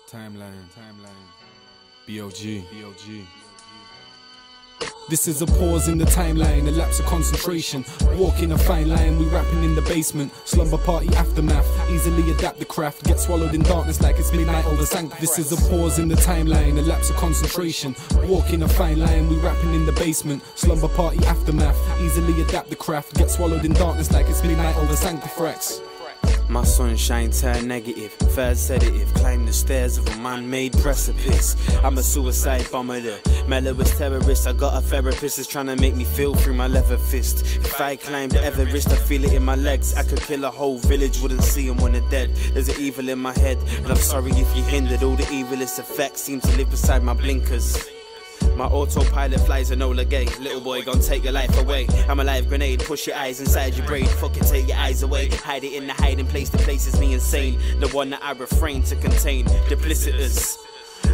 Timeline. BLG. This is a pause in the timeline, a lapse of concentration. Walking a fine line, we rapping in the basement. Slumber party aftermath, easily adapt the craft. Get swallowed in darkness like it's midnight over sank. This is a pause in the timeline, a lapse of concentration. Walking a fine line, we rapping in the basement. Slumber party aftermath, easily adapt the craft. Get swallowed in darkness like it's midnight over sanctifrax. My sunshine turned negative, third sedative. Climb the stairs of a man-made precipice. I'm a suicide bomber, the mellowest terrorist. I got a therapist that's trying to make me feel through my leather fist. If I climbed Everest, I feel it in my legs. I could kill a whole village, wouldn't see them when they're dead. There's an evil in my head, but I'm sorry if you hindered. All the evilest effects seem to live beside my blinkers. My autopilot flies Enola Gay. Little boy gon' take your life away. I'm a live grenade, push your eyes inside your brain. Fucking take your eyes away. Hide it in the hiding place that places me insane. The one that I refrain to contain. Duplicitous.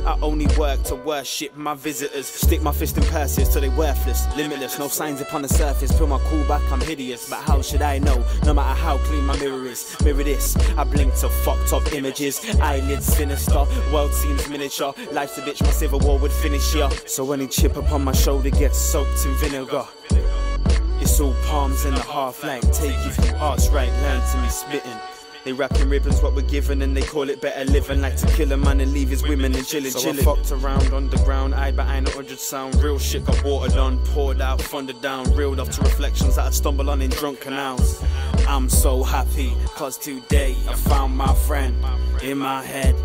I only work to worship my visitors. Stick my fist in purses till they worthless. Limitless, no signs upon the surface. Peel my cool back, I'm hideous. But how should I know, no matter how clean my mirror is? Mirror this, I blink to fucked up images. Eyelids sinister, world seems miniature. Life's a bitch, my civil war would finish ya. So any chip upon my shoulder gets soaked in vinegar. It's all palms and a half like take if you ask right, learn to me spitting. They wrapping ribbons what we're given and they call it better living. Like to kill a man and leave his women and chillin'. So I fucked around underground, eyed behind 100 sound. Real shit got watered on, poured out, thundered down. Reeled off to reflections that I'd stumble on in drunk canals. I'm so happy, cause today I found my friend in my head.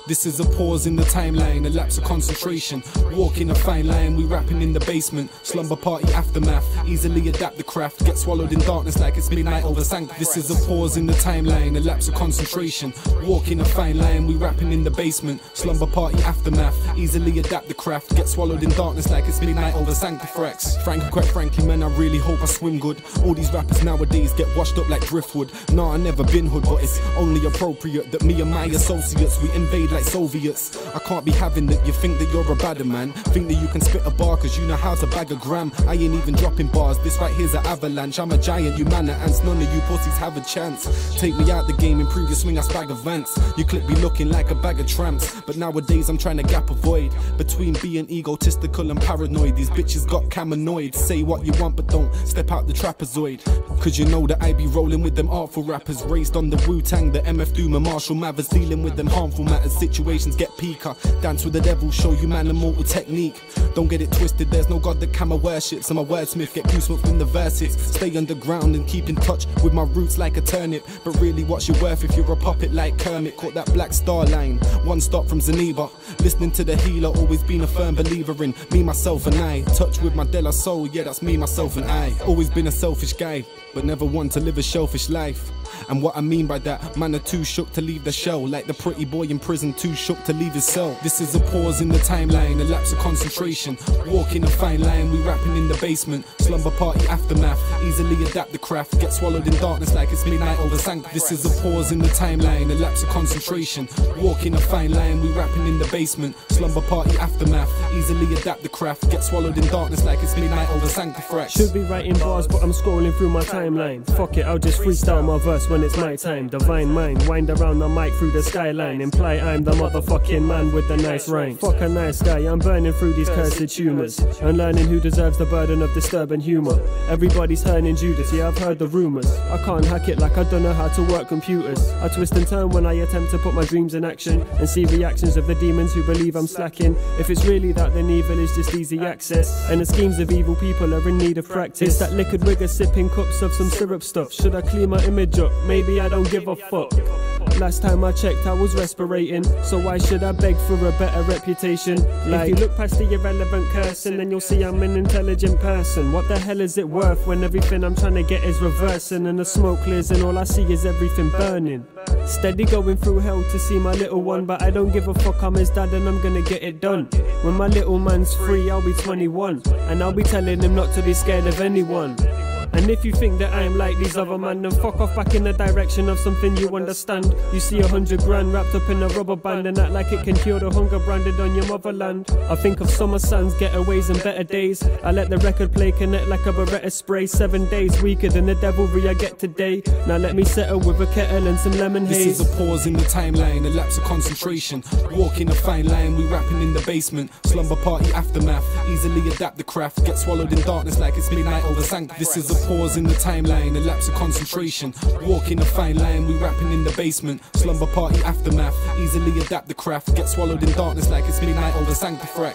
This is a pause in the timeline, a lapse of concentration. Walking a fine line, we rapping in the basement. Slumber party aftermath, easily adapt the craft. Get swallowed in darkness like it's midnight over sank. This is a pause in the timeline, a lapse of concentration. Walking a fine line, we rapping in the basement. Slumber party aftermath, easily adapt the craft. Get swallowed in darkness like it's midnight over sanctifrax. Quite frankly, man, I really hope I swim good. All these rappers nowadays get washed up like driftwood. Nah, I never been hood, but it's only appropriate that me and my associates, we invade like Soviets. I can't be having that you think that you're a badder man. Think that you can spit a bar cause you know how to bag a gram. I ain't even dropping bars, this right here's an avalanche. I'm a giant, you man are ants, none of you pussies have a chance. Take me out the game, in previous swing I spag Vance. You clip me looking like a bag of tramps. But nowadays I'm trying to gap a void between being egotistical and paranoid. These bitches got camanoid. Say what you want but don't step out the trapezoid. Cause you know that I be rolling with them artful rappers. Raised on the Wu-Tang, the MF Doom and Marshall Mathers. Dealing with them harmful matters, situations get peaker. Dance with the devil, show you man immortal technique. Don't get it twisted, there's no god that Kama worships. I'm a wordsmith, get goosebumps in the verses. Stay underground and keep in touch with my roots like a turnip. But really what's your worth if you're a puppet like Kermit? Caught that black star line, one stop from Zaniba. Listening to the healer, always been a firm believer in me, myself and I. Touch with my Della soul, yeah that's me, myself and I. Always been a selfish guy, but never one to live a selfish life. And what I mean by that, man are too shook to leave the shell. Like the pretty boy in prison, too shook to leave his cell. This is a pause in the timeline, a lapse of concentration. Walking a fine line, we rapping in the basement. Slumber party aftermath, easily adapt the craft. Get swallowed in darkness like it's midnight over sank. This is a pause in the timeline, a lapse of concentration. Walking a fine line, we rapping in the basement. Slumber party aftermath, easily adapt the craft. Get swallowed in darkness like it's midnight over sanctifrax. Should be writing bars but I'm scrolling through my timeline. Fuck it, I'll just freestyle my verse when it's my time. Divine mind, wind around the mic through the skyline. Imply I'm the motherfucking man with the nice rhyme. Fuck a nice guy, I'm burning through these cursed tumours and learning who deserves the burden of disturbing humour. Everybody's hurting Judas, yeah I've heard the rumours. I can't hack it like I don't know how to work computers. I twist and turn when I attempt to put my dreams in action and see reactions of the demons who believe I'm slacking. If it's really that, then evil is just easy access, and the schemes of evil people are in need of practice. That liquid wigger sipping cups of some syrup stuff. Should I clean my image up? Maybe I don't give a fuck. Last time I checked I was respirating, so why should I beg for a better reputation? Like, if you look past the irrelevant cursing, then you'll see I'm an intelligent person. What the hell is it worth when everything I'm trying to get is reversing, and the smoke clears and all I see is everything burning? Steady going through hell to see my little one, but I don't give a fuck, I'm his dad and I'm gonna get it done. When my little man's free I'll be 21, and I'll be telling him not to be scared of anyone. And if you think that I am like these other man, then fuck off back in the direction of something you understand. You see 100 grand wrapped up in a rubber band and act like it can cure the hunger branded on your motherland. I think of summer suns, getaways and better days. I let the record play connect like a Beretta spray. 7 days weaker than the devilry I get today. Now let me settle with a kettle and some lemon haze. This is a pause in the timeline, a lapse of concentration. Walking a fine line, we rapping in the basement. Slumber party aftermath, easily adapt the craft. Get swallowed in darkness like it's midnight over Sanctify. This is a pause in the timeline, a lapse of concentration. Walking a fine line, we rapping in the basement. Slumber party aftermath, easily adapt the craft. Get swallowed in darkness like it's midnight over Sanctify.